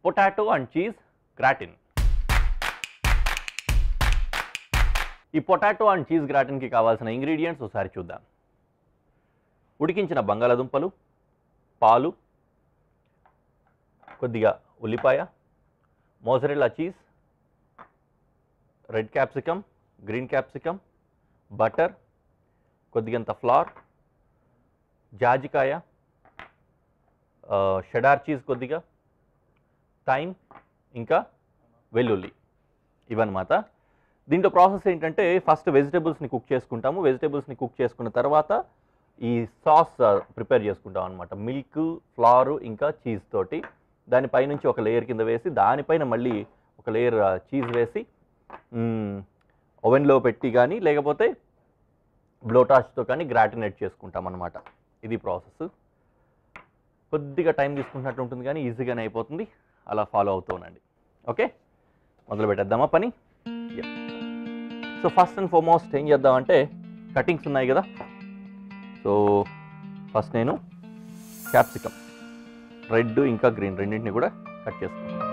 Potato and cheese gratin. ఈ potato and cheese గ్రాటిన్కి కావాల్సిన ఇంగ్రీడియంట్స్ ఒకసారి చూద్దాం. ఉడికించిన బంగాళాదుంపలు, పాలు, కొద్దిగా ఉల్లిపాయ, mozzarella cheese, red capsicum, green capsicum, butter, కొద్దిగంత ఫ్లవర్, జాజికాయ, షెడార్ చీజ్ కొద్దిగా, థైమ్, ఇంకా వెల్లుల్లి, ఇవన్నమాట. దీంట్లో ప్రాసెస్ ఏంటంటే ఫస్ట్ వెజిటేబుల్స్ని కుక్ చేసుకుంటాము. వెజిటేబుల్స్ని కుక్ చేసుకున్న తర్వాత ఈ సాస్ ప్రిపేర్ చేసుకుంటాం అనమాట. మిల్క్, ఫ్లవర్ ఇంకా చీజ్ తోటి దానిపైనుంచి ఒక లేయర్ కింద వేసి దానిపైన మళ్ళీ ఒక లేయర్ చీజ్ వేసి ఓవెన్లో పెట్టి కానీ లేకపోతే బ్లోటార్చ్తో కానీ గ్రాటినేట్ చేసుకుంటాం అనమాట. ఇది ప్రాసెస్. కొద్దిగా టైం తీసుకుంటున్నట్టు ఉంటుంది కానీ ఈజీగానే అయిపోతుంది. అలా ఫాలో అవుతూ ఉండండి. ఓకే, మొదలు పెట్టేద్దామా పని? సో ఫస్ట్ అండ్ ఫార్మోస్ట్ ఏం చేద్దామంటే కటింగ్స్ ఉన్నాయి కదా. సో ఫస్ట్ నేను క్యాప్సికమ్ రెడ్ ఇంకా గ్రీన్ రెండింటిని కూడా కట్ చేసుకుంటాను.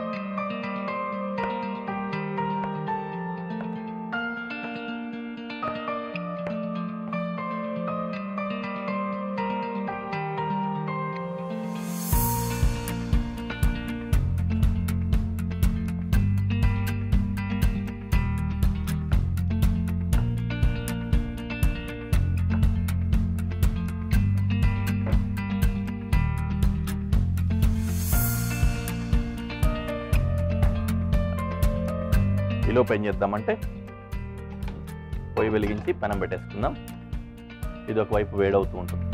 ఈలోపు ఏం చేద్దామంటే పొయ్యి వెలిగించి పెనం పెట్టేసుకుందాం. ఇది ఒకవైపు వేడవుతూ ఉంటుంది.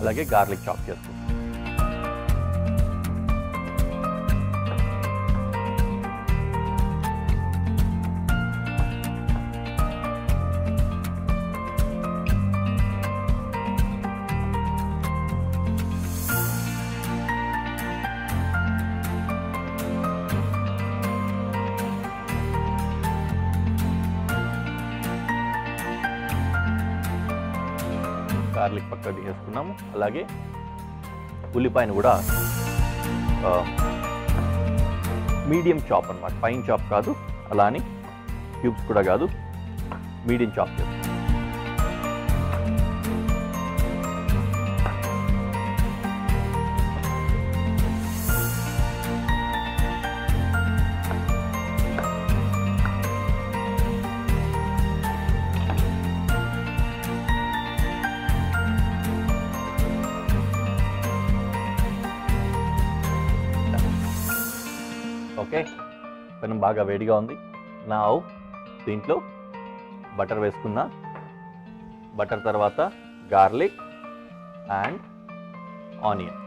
అలాగే గార్లిక్ చాప్ చేసుకుందాం. గార్లిక్ పక్కన తీసేసుకున్నాము. అలాగే ఉల్లిపాయను కూడా మీడియం చాప్ అన్నమాట, ఫైన్ చాప్ కాదు, అలా అని క్యూబ్స్ కూడా కాదు, మీడియం చాప్ చేస్తాం. ఓకే, పెనం బాగా వేడిగా ఉంది. నా దీంట్లో బటర్ వేసుకున్నా. బటర్ తర్వాత గార్లిక్ అండ్ ఆనియన్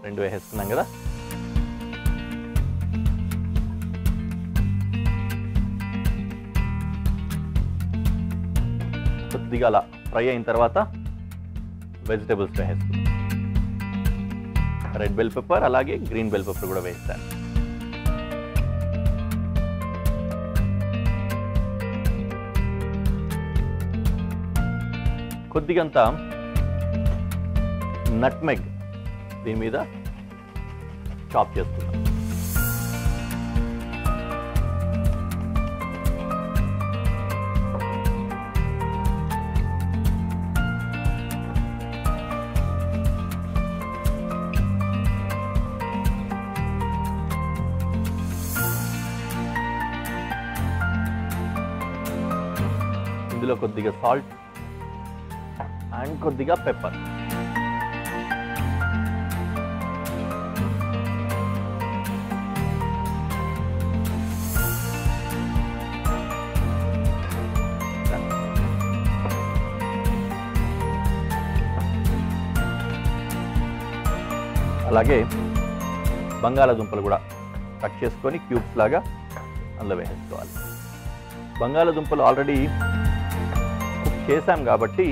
రెండు వేసేసుకున్నాం కదా. కొద్దిగా అలా ఫ్రై అయిన తర్వాత వెజిటేబుల్స్ వేసేసుకున్నాం. రెడ్ బెల్ పెప్పర్ అలాగే గ్రీన్ బెల్ పెప్పర్ కూడా వేస్తాను. కొద్దిగంత నట్మెగ్ దీని మీద చాప్ చేసుకున్నాం. ఇందులో కొద్దిగా సాల్ట్ అండ్ కొద్దిగా పెప్పర్. అలాగే బంగాళాదుంపలు కూడా కట్ చేసుకొని క్యూబ్స్ లాగా అందులో వేసేసుకోవాలి. బంగాళాదుంపలు ఆల్రెడీ కుక్ చేసాం కాబట్టి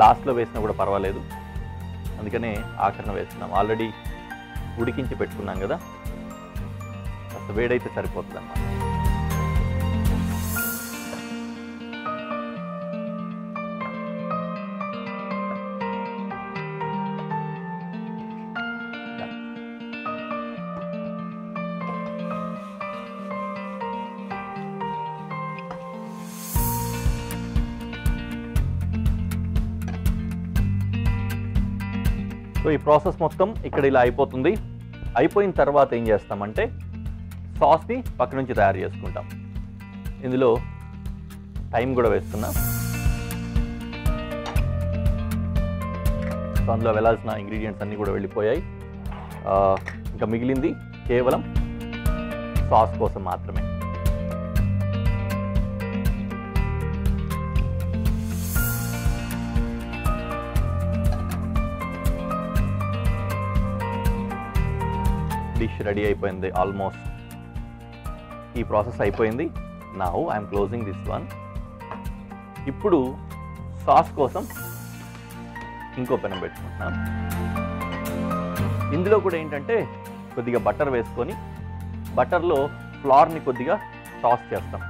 లాస్ట్లో వేసినా కూడా పర్వాలేదు, అందుకనే ఆఖరణ వేస్తున్నాం. ఆల్రెడీ ఉడికించి పెట్టుకున్నాం కదా, కాస్త వేడైతే సరిపోతుంది అన్నమాట. సో ఈ ప్రాసెస్ మొత్తం ఇక్కడ ఇలా అయిపోతుంది. అయిపోయిన తర్వాత ఏం చేస్తామంటే సాస్ని పక్క నుంచి తయారు చేసుకుంటాం. ఇందులో టైం కూడా వేస్తున్నా. సో అందులో వెళ్ళాల్సిన ఇంగ్రీడియంట్స్ అన్నీ కూడా వెళ్ళిపోయాయి. ఇంకా మిగిలింది కేవలం సాస్ కోసం మాత్రమే. డిష్ రెడీ అయిపోయింది ఆల్మోస్ట్. ఈ ప్రాసెస్ అయిపోయింది. Now I'm closing this one. ఇప్పుడు సాస్ కోసం ఇంకో పెనం పెట్టుకుంటున్నాను. ఇందులో కూడా ఏంటంటే కొద్దిగా బటర్ వేసుకొని బటర్లో ఫ్లవర్ని కొద్దిగా టాస్ చేస్తాం.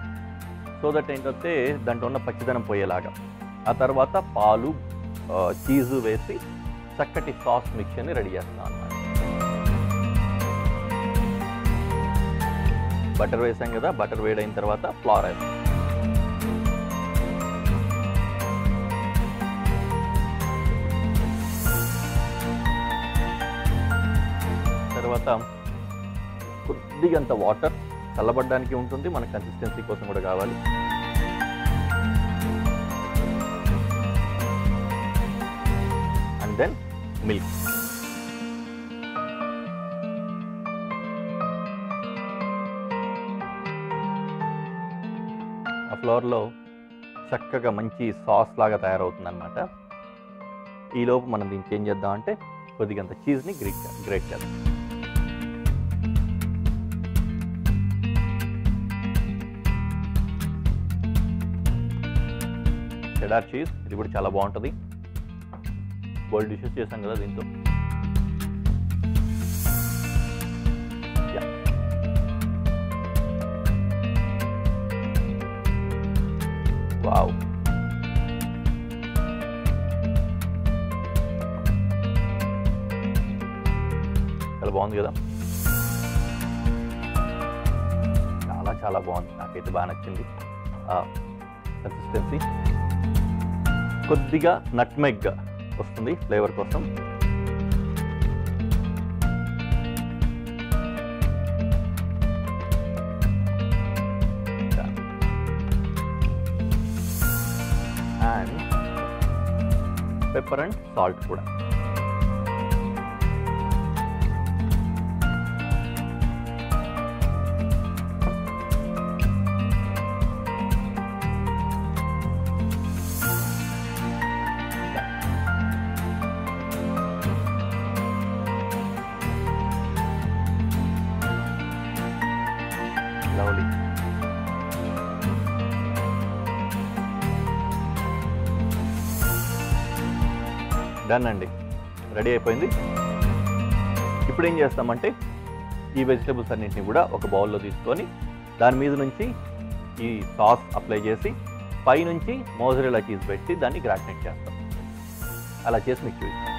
సో దట్ ఏంటంటే దాంట్లో ఉన్న పచ్చిదనం పోయేలాగా. ఆ తర్వాత పాలు చీజు వేసి చక్కటి సాస్ మిక్చర్ని రెడీ చేస్తాం అన్నమాట. బటర్ వేసాం కదా, బటర్ వేడైన తర్వాత ఫ్లవర్ వేస్తాం. తర్వాత కొద్దిగంత వాటర్ చల్లబడడానికి ఉంటుంది, మన కన్సిస్టెన్సీ కోసం కూడా కావాలి. And then milk. ఆ ఫ్లోర్లో చక్కగా మంచి సాస్ లాగా తయారవుతుంది అనమాట. ఈలోపు మనం దీనికి ఏం చేద్దామంటే కొద్దిగంత చీజ్ని గ్రేట్ చేద్దాం. చెడార్ చీజ్, ఇది కూడా చాలా బాగుంటుంది. బోల్డ్ డిషెస్ చేసాం కదా దీంతో. వావ్, చాలా బాగుంది కదా. చాలా చాలా బాగుంది, నాకైతే బాగా నచ్చింది కన్సిస్టెన్సీ. కొద్దిగా నట్మెగ్ వస్తుంది ఫ్లేవర్ కోసం. అండ్ పెప్పర్ అండ్ సాల్ట్ కూడా. లవ్లీ. డన్ అండి, రెడీ అయిపోయింది. ఇప్పుడు ఏం చేస్తామంటే ఈ వెజిటేబుల్స్ అన్నింటినీ కూడా ఒక బౌల్లో తీసుకొని దాని మీద నుంచి ఈ సాస్ అప్లై చేసి పై నుంచి మోజరెల్లా చీజ్ పెట్టి దాన్ని గ్రాటినేట్ చేస్తాం. అలా చేసి మీకు చూపిస్తాం.